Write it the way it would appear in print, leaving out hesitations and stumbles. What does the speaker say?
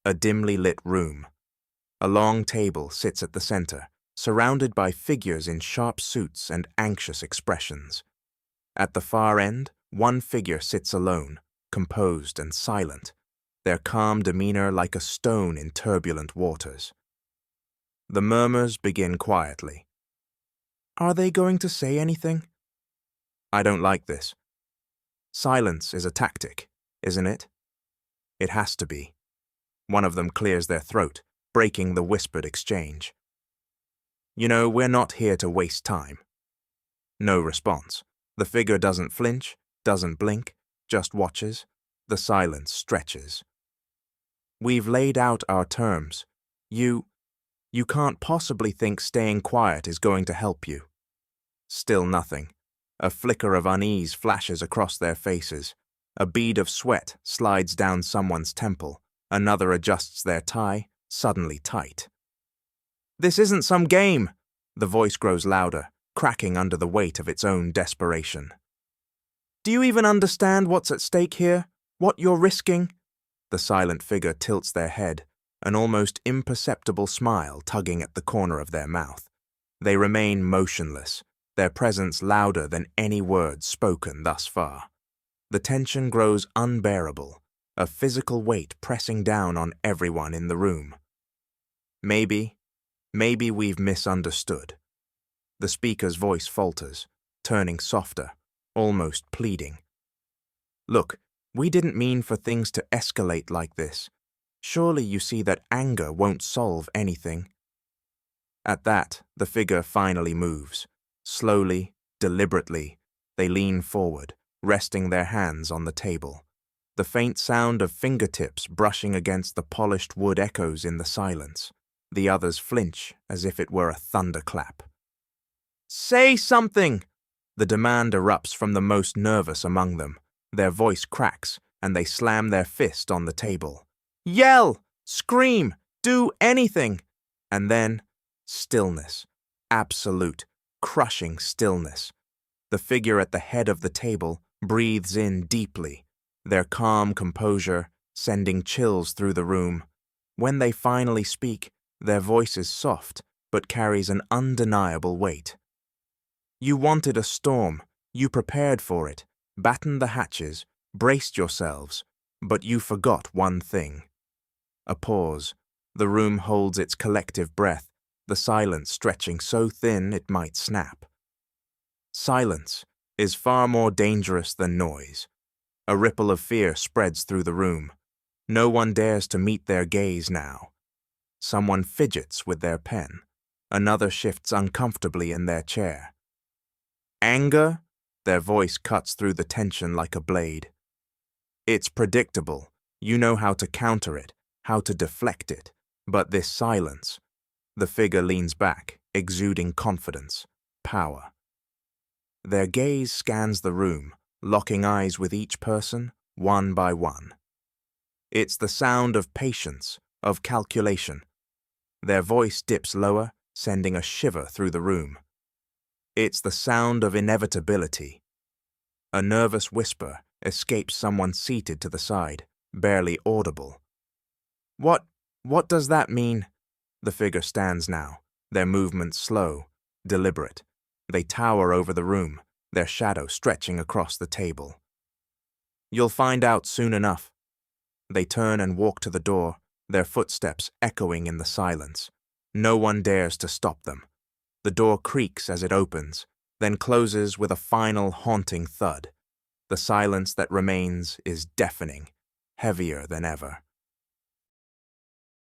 A dimly lit room. A long table sits at the center, surrounded by figures in sharp suits and anxious expressions. At the far end, one figure sits alone, composed and silent, their calm demeanor like a stone in turbulent waters. The murmurs begin quietly. Are they going to say anything? I don't like this. Silence is a tactic, isn't it? It has to be. One of them clears their throat, breaking the whispered exchange. You know, we're not here to waste time. No response. The figure doesn't flinch, doesn't blink, just watches. The silence stretches. We've laid out our terms. You can't possibly think staying quiet is going to help you. Still nothing. A flicker of unease flashes across their faces. A bead of sweat slides down someone's temple. Another adjusts their tie, suddenly tight. This isn't some game. The voice grows louder, cracking under the weight of its own desperation. Do you even understand what's at stake here? What you're risking? The silent figure tilts their head, an almost imperceptible smile tugging at the corner of their mouth. They remain motionless, their presence louder than any words spoken thus far. The tension grows unbearable, a physical weight pressing down on everyone in the room. Maybe we've misunderstood. The speaker's voice falters, turning softer, almost pleading. Look, we didn't mean for things to escalate like this. Surely you see that anger won't solve anything. At that, the figure finally moves. Slowly, deliberately, they lean forward, resting their hands on the table. The faint sound of fingertips brushing against the polished wood echoes in the silence. The others flinch as if it were a thunderclap. Say something! The demand erupts from the most nervous among them. Their voice cracks, and they slam their fist on the table. Yell! Scream! Do anything! And then, stillness. Absolute, crushing stillness. The figure at the head of the table breathes in deeply, their calm composure sending chills through the room. When they finally speak, their voice is soft, but carries an undeniable weight. You wanted a storm, you prepared for it, battened the hatches, braced yourselves, but you forgot one thing. A pause. The room holds its collective breath, the silence stretching so thin it might snap. Silence is far more dangerous than noise. A ripple of fear spreads through the room. No one dares to meet their gaze now. Someone fidgets with their pen. Another shifts uncomfortably in their chair. Anger? Their voice cuts through the tension like a blade. It's predictable. You know how to counter it, how to deflect it. But this silence. The figure leans back, exuding confidence, power. Their gaze scans the room, locking eyes with each person, one by one. It's the sound of patience, of calculation. Their voice dips lower, sending a shiver through the room. It's the sound of inevitability. A nervous whisper escapes someone seated to the side, barely audible. What does that mean? The figure stands now, their movements slow, deliberate. They tower over the room, their shadow stretching across the table. You'll find out soon enough. They turn and walk to the door, their footsteps echoing in the silence. No one dares to stop them. The door creaks as it opens, then closes with a final haunting thud. The silence that remains is deafening, heavier than ever.